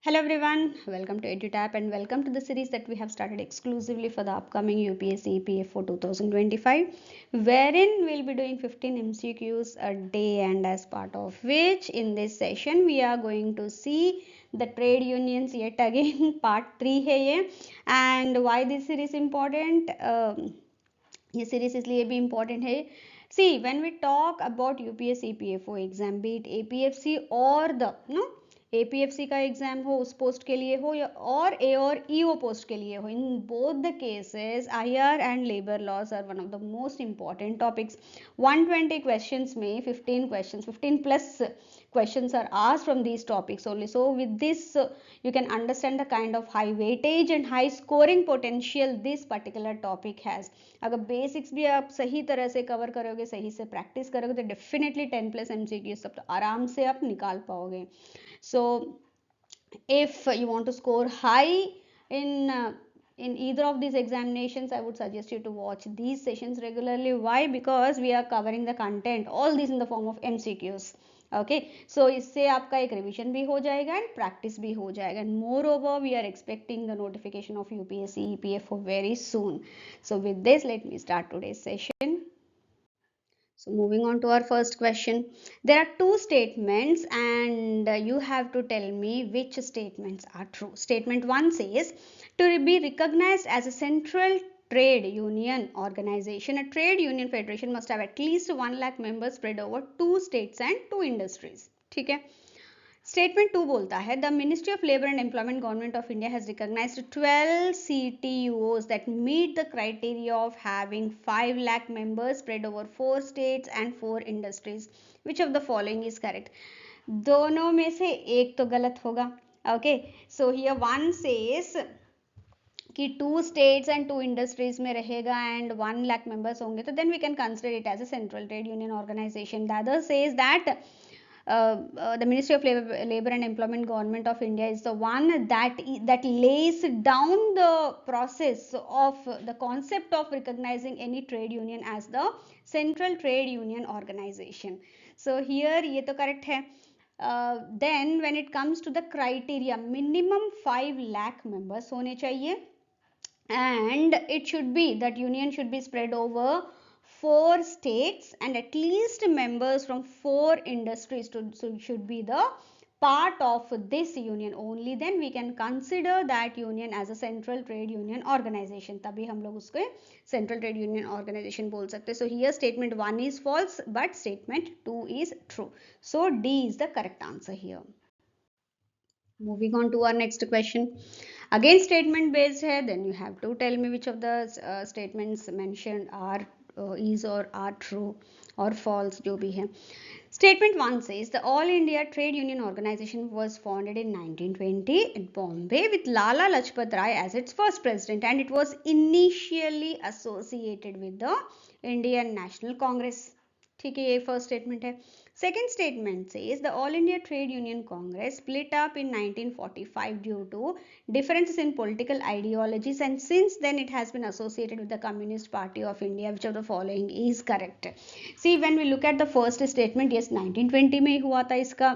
Hello everyone, welcome to EduTap and welcome to the series that we have started exclusively for the upcoming UPSC EPFO 2025, wherein we'll be doing 15 MCQs a day, and as part of which in this session we are going to see the trade unions yet again. Part 3 है ये, and why this series important? ये series इसलिए भी important है. See, when we talk about UPSC EPFO exam, be it APFC or the APFC का exam हो उस post के लिए हो या और ए और ईओ पोस्ट के लिए हो, in both the cases IR and labour laws are one of the most important topics. 120 questions में 15 plus questions are asked from these topics only. So with this you can understand the kind of high weightage and high scoring potential this particular topic has. अगर basics भी आप सही तरह से cover करोगे, सही से प्रैक्टिस करोगे तो डेफिनेटली 10 प्लस MCQ सब तो आराम से आप निकाल पाओगे. So if you want to score high in either of these examinations, I would suggest you to watch these sessions regularly. Why? Because we are covering the content, all these in the form of MCQs. Okay, so इससे आपका एक revision भी हो जाएगा and practice भी हो जाएगा. And moreover we are expecting the notification of UPSC EPFO very soon. So with this, let me start today's session. So moving on to our first question, there are two statements and you have to tell me which statements are true. Statement 1 says, to be recognized as a central trade union organization, a trade union federation must have at least 1 lakh members spread over 2 states and 2 industries. ठीक है. Statement 2 बोलता है the ministry of labour and employment government of India has recognized 12 CTUOs that meet the criteria of having 5 lakh members spread over 4 states and 4 industries. Which of the following is correct? दोनों में से एक तो गलत होगा. Okay, so here one says कि 2 states and 2 industries में रहेगा and 1 lakh members होंगे, तो then we can consider it as a central trade union organization. The other says that the Ministry of Labor and Employment Government of India is the one that lays down the process of the concept of recognizing any trade union as the central trade union organization. So here ये तो correct है. Then when it comes to the criteria, minimum 5 lakh members होने चाहिए and it should be that union should be spread over 4 states and at least members from 4 industries should be the part of this union. Only then we can consider that union as a central trade union organization. तभी हम लोग उसको central trade union organization बोल सकते. So here statement 1 is false but statement 2 is true. So D is the correct answer here. Moving on to our next question. Again statement based है, then you have to tell me which of the statements mentioned are is or are true or false, जो भी है. Statement 1 says the All India Trade Union Organization was founded in 1920 in Bombay with Lala Lajpat Rai as its first president, and it was initially associated with the Indian National Congress. ठीक है, ये first statement है. Second statement says the All India Trade Union Congress split up in 1945 due to differences in political ideologies, and since then it has been associated with the Communist Party of India. Which of the following is correct? See, when we look at the first statement, yes 1920 में ही हुआ था इसका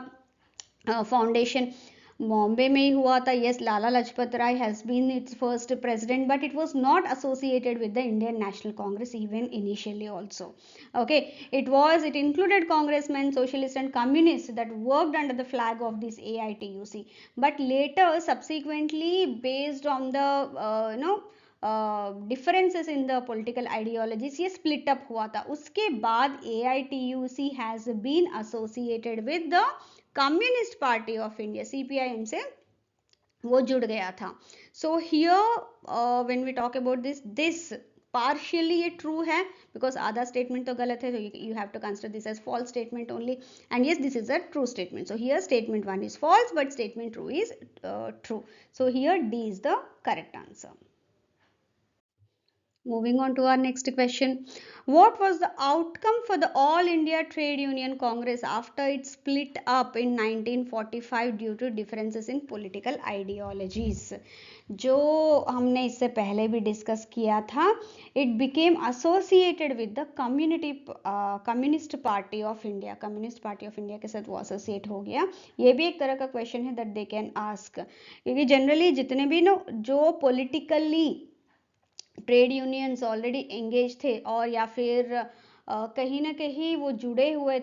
foundation. Bombay में ही हुआ था. Yes, Lala Lajpat Rai has been its first president, but it was not associated with the Indian National Congress even initially also. Okay, it included congressmen, socialists and communists that worked under the flag of this AITUC, but later subsequently based on the differences in the political ideologies ये split up हुआ था. उसके बाद AITUC has been associated with the Communist Party of India, CPIM से वो जुड़ गया था. So here when we talk about this partially ये true है because आधा statement तो गलत है, so you have to consider this as false statement only, and yes this is a true statement. So here statement 1 is false but statement 2 is true. So here D is the correct answer. Moving on to our next question. What was the outcome for the All India Trade Union Congress after it split up in 1945 due to differences in political ideologies? जो हमने इससे पहले भी discuss किया था, it became associated with the communist Party of India, communist Party of India के साथ वो एसोसिएट हो गया. ये भी एक तरह का क्वेश्चन है दैट दे कैन आस्क, क्योंकि जनरली जितने भी नो जो politically trade unions already engage थे और या फिर कहीं ना कहीं वो जुड़े हुए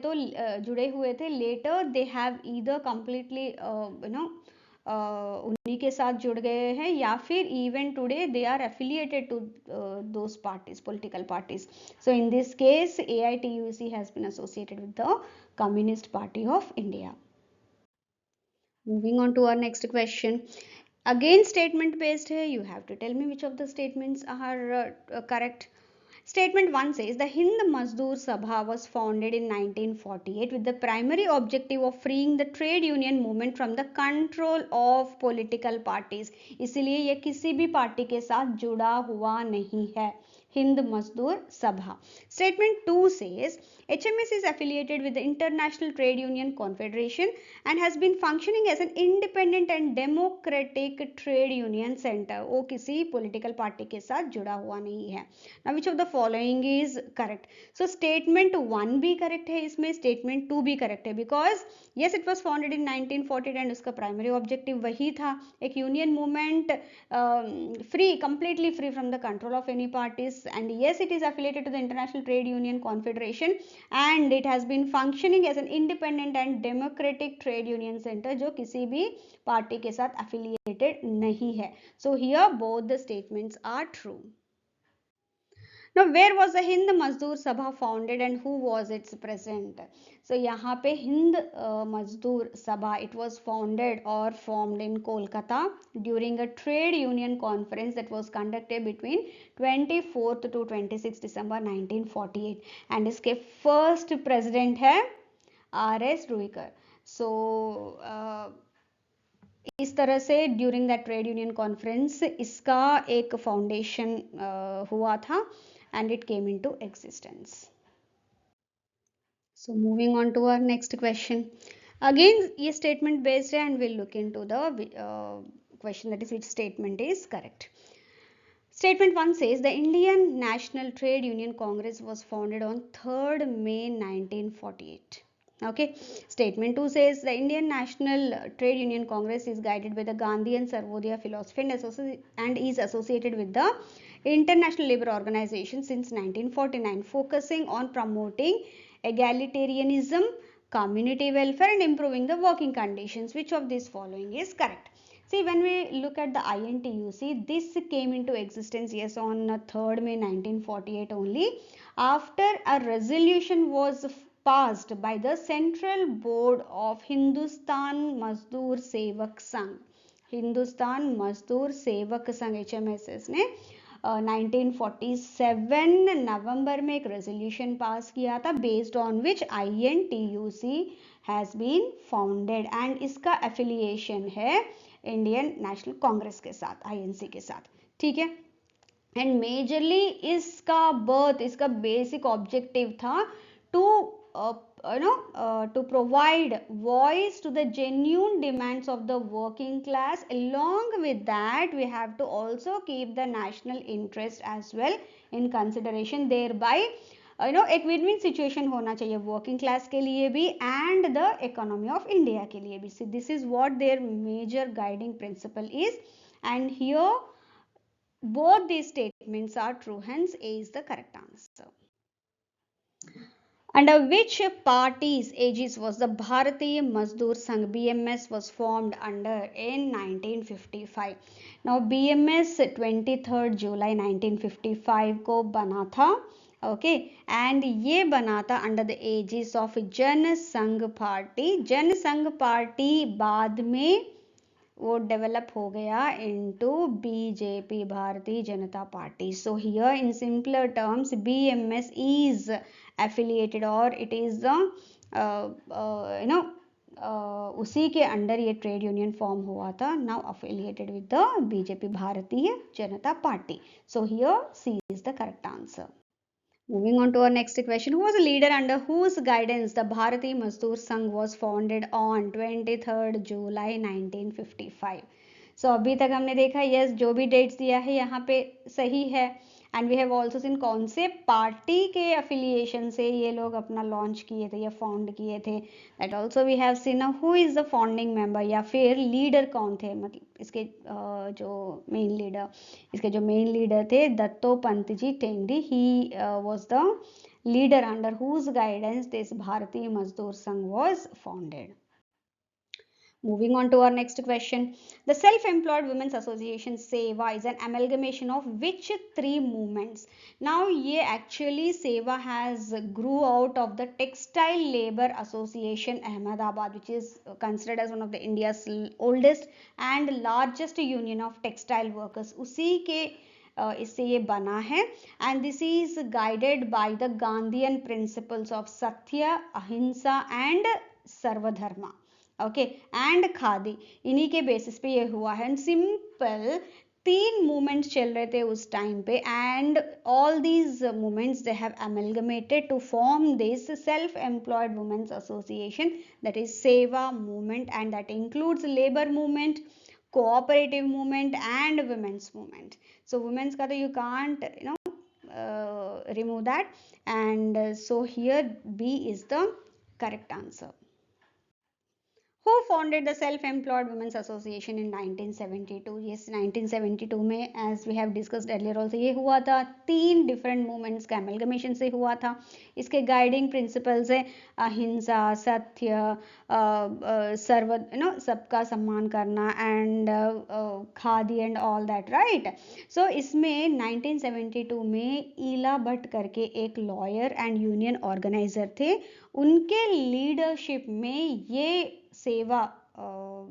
थे, later they have either completely उन्हीं के साथ जुड़ गए हैं या फिर even today they are affiliated to those parties, political parties. So in this case AITUC has been associated with the Communist Party of India. Moving on to our next question. Again statement based hai, you have to tell me which of the statements are correct. Statement 1 says the Hind Mazdoor Sabha was founded in 1948 with the primary objective of freeing the trade union movement from the control of political parties. इसलिए ये किसी भी party के साथ जुड़ा हुआ नहीं है. Hind Mazdoor Sabha. Statement 2 says HMS is affiliated with the International Trade Union Confederation and has been functioning as an independent and democratic trade union center. वो किसी political party के साथ जुड़ा हुआ नहीं है. Now which of the following is correct? So statement 1 भी correct है इसमें, statement 2 भी correct है, because yes it was founded in 1940 and उसका primary objective वही था, एक union movement free, completely free from the control of any parties, and yes it is affiliated to the International Trade Union Confederation and it has been functioning as an independent and democratic trade union center जो किसी भी party के साथ affiliated नहीं है. So here both the statements are true. Now where was the Hind Mazdoor Sabha founded and who was its president? So यहाँ पे Hind Mazdoor Sabha, it was founded or formed in Kolkata during a trade union conference that was conducted between 24th to 26th December 1948 and इसके first president है R.S. Ruikar. So इस तरह से during that trade union conference इसका एक foundation हुआ था and it came into existence. So moving on to our next question. Again ये statement based है and we'll look into the question, that is which statement is correct. Statement 1 says the Indian National Trade Union Congress was founded on 3rd May 1948. Okay. Statement 2 says the Indian National Trade Union Congress is guided by the Gandhian Sarvodaya philosophy and is associated with the International Labour Organization since 1949, focusing on promoting egalitarianism, community welfare and improving the working conditions. Which of these following is correct? See, when we look at the INTUC, this came into existence, yes, on 3rd May 1948 only, after a resolution was passed by the Central Board of Hindustan Mazdoor Sevak Sangh. Hindustan Mazdoor Sevak Sangh HMSS ने 1947 नवंबर में एक resolution pass किया था based on which INTUC has been founded and इसका affiliation है Indian National Congress के साथ, INC के साथ. ठीक है. एंड मेजरली इसका बेसिक ऑब्जेक्टिव था to to provide voice to the genuine demands of the working class. Along with that we have to also keep the national interest as well in consideration, thereby एक win win situation होना चाहिए working class के लिए भी and the economy of India के लिए भी. This is what their major guiding principle is and here both these statements are true, hence A is the correct answer. Under which party's aegis was the Bharatiya Mazdoor Sangh BMS was formed under in 1955? Now BMS 23rd July 1955 को बना था. Okay and ये बना था under the edges of जन संघ party. जन संघ पार्टी बाद में वो डेवलप हो गया इनटू BJP, भारतीय Janata Party. So here in simpler terms BMS is affiliated or it is the उसी के अंडर ये ट्रेड यूनियन फॉर्म हुआ था. Now affiliated with the BJP, Bharatiya Janata Party. So here C is the correct answer. Moving on to our next question. Who was a leader under whose guidance the Bharatiya Mazdoor Sangh was founded on 23rd July 1955? So अभी तक हमने देखा yes जो भी dates दिया है यहाँ पे सही है. And we have also seen कौन से पार्टी के अफिलिएशन से ये लोग अपना लॉन्च किए थे या फाउंड किए थे. That also we have seen who is the founding member या फिर लीडर कौन थे, मतलब इसके जो मेन लीडर थे Dattopant ji Thengadi. He was the leader under whose guidance this Bharatiya Mazdoor Sangh was founded. Moving on to our next question. The Self-Employed Women's Association SEWA is an amalgamation of which three movements? Now, ye actually SEWA has grew out of the Textile Labor Association Ahmedabad, which is considered as one of the India's oldest and largest union of textile workers. उसी के इससे ये बना है. And this is guided by the Gandhian principles of सत्य, अहिंसा and सर्वधर्मा. Okay and khadi, इन्हीं के बेसिस पे ये हुआ है. एंड सिंपल 3 मूवमेंट्स चल रहे थे उस टाइम पे and all these movements they have amalgamated to form this self employed women's association, that is सेवा movement, and that includes labour movement, cooperative movement and women's movement. So women's का तो you can't remove that, and so here B is the correct answer. Who founded the Self-Employed Women's Association in 1972? Yes, 1972 में as we have discussed earlier also ये हुआ था. 3 different movements का amalgamation से हुआ था. इसके guiding principles है अहिंसा, सत्य, सर्व सबका सम्मान करना and khadi and all that, right. So इसमें 1972 में ईला भट्ट करके एक लॉयर एंड यूनियन ऑर्गेनाइजर थे. उनके लीडरशिप में ये सेवा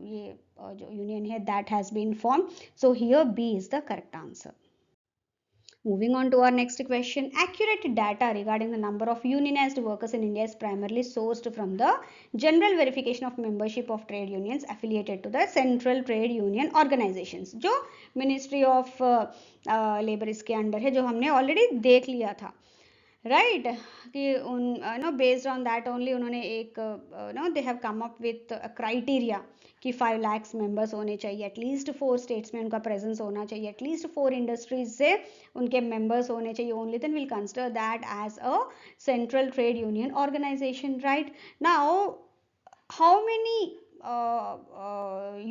ये जो यूनियन है that has been form. So here B is the correct answer. Moving on to our next question. Accurate data regarding the number of unionized workers in India is primarily sourced from the general verification of membership of trade unions affiliated to the central trade union organizations, जो Ministry of Labor इसके under है, जो हमने already देख लिया था, right. कि उन बेस्ड ऑन दैट ओनली उन्होंने एक they have come up with criteria कि 5 लाख मेंबर्स होने चाहिए, एटलीस्ट 4 स्टेट्स में उनका प्रेजेंस होना चाहिए, एटलीस्ट 4 इंडस्ट्रीज से उनके मेंबर्स होने चाहिए. Only then will consider that as a central trade union organisation, right. Now how many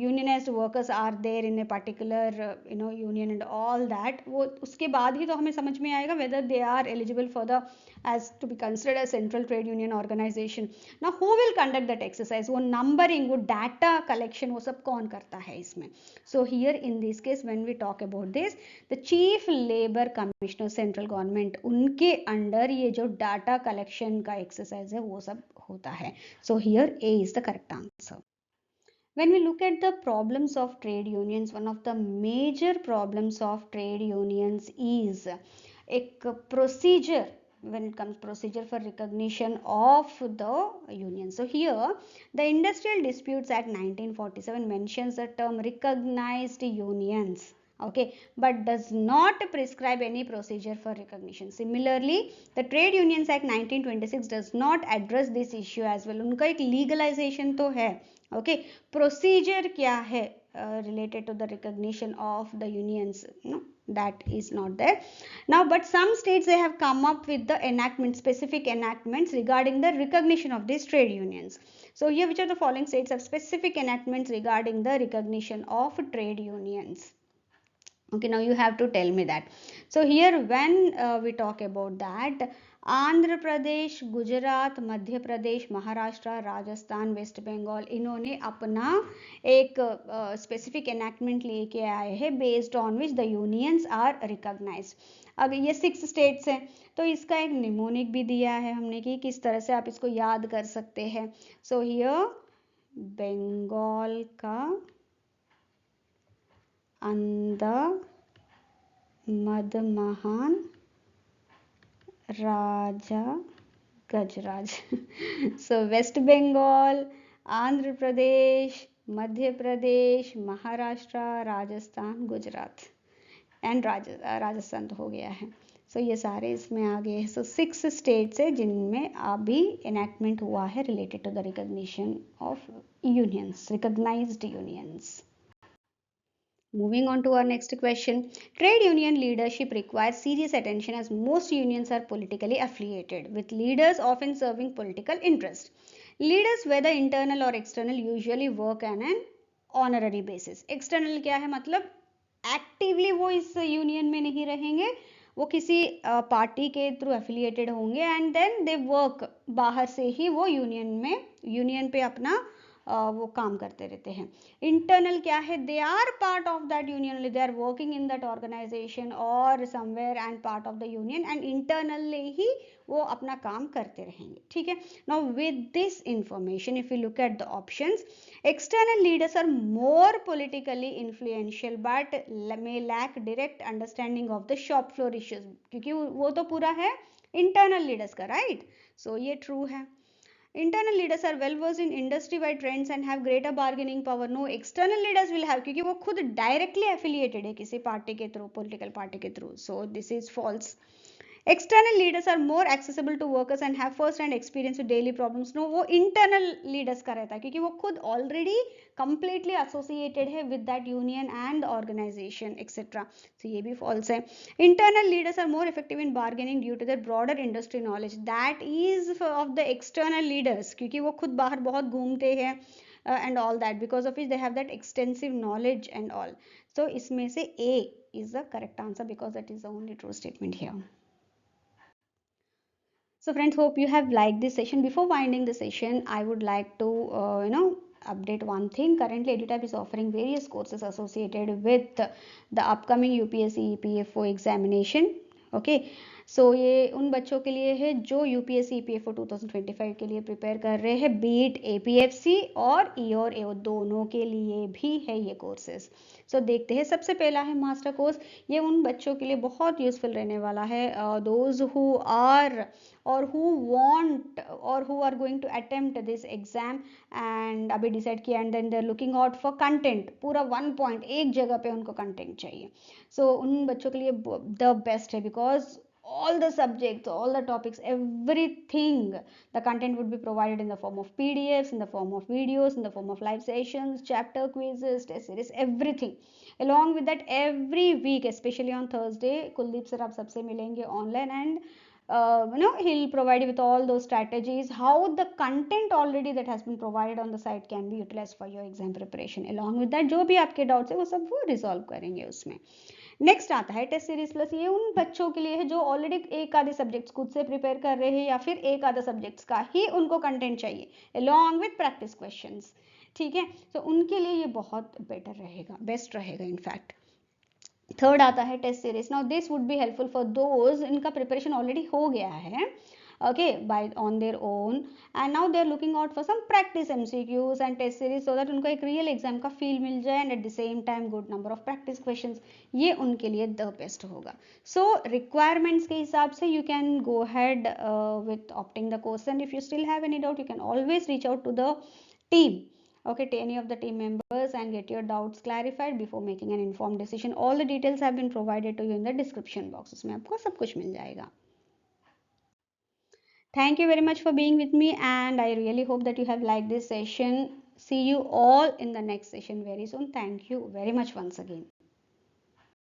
unionized workers are there in a particular union and all that, वो उसके बाद ही तो हमें समझ में आएगा whether they are eligible for the as to be considered as central trade union organization. Now who will conduct that exercise? वो numbering, वो data collection, वो सब कौन करता है इसमें? So here in this case when we talk about this, the chief labor commissioner central government, उनके under ये जो data collection का exercise है वो सब होता है. So here A is the correct answer. When we look at the problems of trade unions, one of the major problems of trade unions is a procedure when it comes procedure for recognition of the union. So here the Industrial Disputes Act 1947 mentions the term recognized unions, okay, but does not prescribe any procedure for recognition. Similarly, the Trade Unions Act 1926 does not address this issue as well. उनका एक legalization तो है, okay, procedure क्या है related to the recognition of the unions, no, that is not there. Now but some states they have come up with the enactment, specific enactments regarding the recognition of these trade unions. So here which of the following states have specific enactments regarding the recognition of trade unions? Okay, now you have to tell me that. So here when we talk about that, Andhra Pradesh, Gujarat, Madhya Pradesh, Maharashtra, Rajasthan, West Bengal, इन्होंने अपना एक specific enactment लेके आए हैं based on which the unions are recognized. अब ये 6 states हैं तो इसका एक निमोनिक भी दिया है हमने कि किस तरह से आप इसको याद कर सकते हैं. सो हियर बंगाल का अंदर मदमहान राजा गजराज. So West Bengal, Andhra Pradesh, Madhya Pradesh, Maharashtra, Rajasthan, Gujarat and Rajasthan तो हो गया है। सो ये सारे इसमें आ गए हैं। सो 6 स्टेट्स है जिनमें अभी इनैक्टमेंट हुआ है related to the recognition of unions, recognized unions. Moving on to our next question. Trade union leadership requires serious attention as most unions are politically affiliated, with leaders often serving political interest. Leaders, whether internal or external, usually work on an honorary basis. External क्या है मतलब actively वो इस union में नहीं रहेंगे, वो किसी पार्टी के थ्रू एफिलिएटेड होंगे एंड देन दे वर्क, बाहर से ही वो यूनियन पे अपना वो काम करते रहते हैं। इंटरनल क्या है, they are part of that union, they are working in that organization और somewhere and part of the union and internally ही वो अपना काम करते रहेंगे। ठीक है, now with this information if you look at the options, external leaders are more politically influential but may lack direct understanding of the shop floor issues, क्योंकि वो तो पूरा है internal leaders का, right? So ये true है। Internal leaders are well versed in industry wide trends and have greater bargaining power. No external leaders will have, क्योंकि वो खुद directly affiliated है किसी पार्टी के थ्रू, political party के through. So this is false. External leaders are more accessible to workers and have first hand experience with daily problems. No, वो internal leaders का रहता है क्योंकि वो खुद already completely associated है with that union and organization etc. So ये भी false है। Internal leaders are more effective in bargaining due to their broader industry knowledge. That is of the external leaders, क्योंकि वो खुद बाहर बहुत घूमते हैं and all that, because of which they have that extensive knowledge and all. So इसमें से A is the correct answer because that is the only true statement here. So friends, hope you have liked this session. Before winding the session, I would like to update one thing. Currently EduTap is offering various courses associated with the upcoming UPSC EPFO examination. Okay, सो ये उन बच्चों के लिए है जो UPSC EPFO 2025 के लिए prepare कर रहे हैं, बीट एपीएफसी और ई और एओ दोनों के लिए भी है ये कोर्सेज। सो देखते हैं, सबसे पहला है मास्टर कोर्स। ये उन बच्चों के लिए बहुत यूजफुल रहने वाला है, दोज हु आर और हु वांट और who are going to attempt this exam and अभी डिसाइड किया and then they are looking out for content. पूरा 1 पॉइंट एक जगह पे उनको कंटेंट चाहिए। सो उन बच्चों के लिए द बेस्ट है, because all the subjects, all the topics, everything, the content would be provided in the form of PDFs, in the form of videos, in the form of live sessions, chapter quizzes, test series, everything. Along with that, every week, especially on Thursday, Kuldeep sir aap sabse milenge online and he'll provide you with all those strategies, how the content already that has been provided on the site can be utilized for your exam preparation. Along with that, जो भी आपके doubts है वो सब वो resolve करेंगे उसमें। Next आता है टेस्ट सीरीज प्लस। ये उन बच्चों के लिए है जो ऑलरेडी एक आधे सब्जेक्ट्स खुद से प्रिपेयर कर रहे हैं या फिर एक आधा सब्जेक्ट्स का ही उनको कंटेंट चाहिए अलोंग विद प्रैक्टिस क्वेश्चंस। ठीक है, तो उनके लिए ये बहुत बेटर रहेगा, बेस्ट रहेगा इनफैक्ट। थर्ड आता है test series. Now this would be helpful for those इनका प्रिपरेशन ऑलरेडी हो गया है, okay, by on their own, and now they are looking out for some practice MCQs and test series so that उनको एक real exam का feel मिल जाए and at the same time good number of practice questions, ये उनके लिए the best होगा। So requirements के हिसाब से you can go ahead with opting the course, and if you still have any doubt you can always reach out to the team, okay, to any of the team members and get your doubts clarified before making an informed decision. All the details have been provided to you in the description box, उसमें आपको सब कुछ मिल जाएगा। Thank you very much for being with me, and I really hope that you have liked this session. See you all in the next session very soon. Thank you very much once again.